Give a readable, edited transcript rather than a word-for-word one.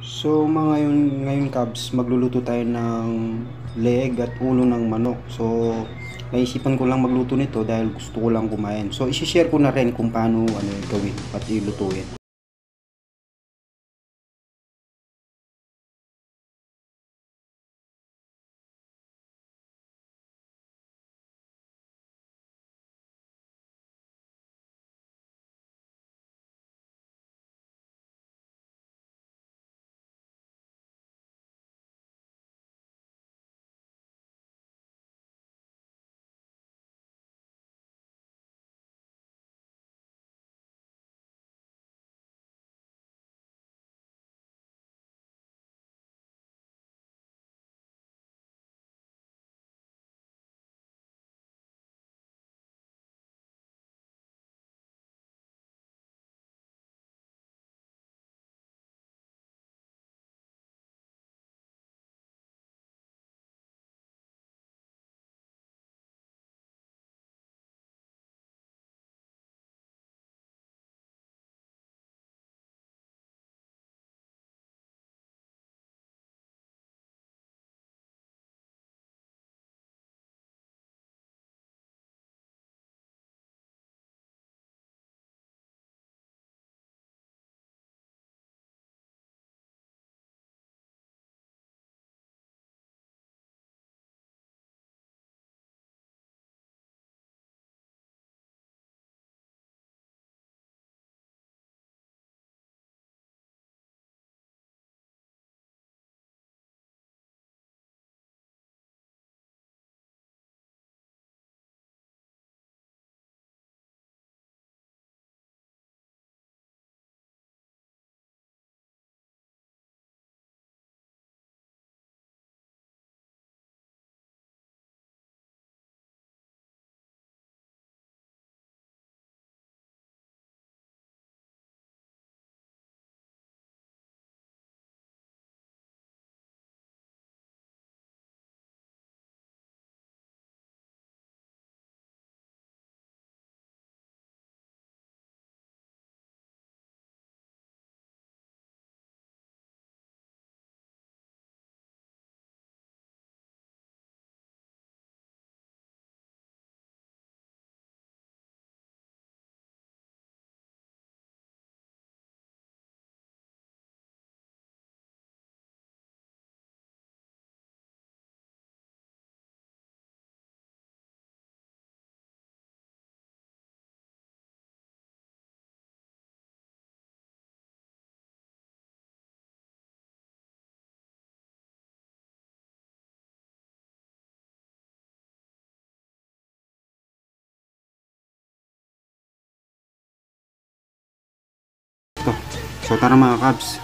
So mga ngayon Cubs, magluluto tayo ng leg at ulo ng manok. So naisipan ko lang magluto nito dahil gusto ko lang kumain. So i-share ko na rin kung paano gawin at ilutuin. Ito. So tara mga Cubs,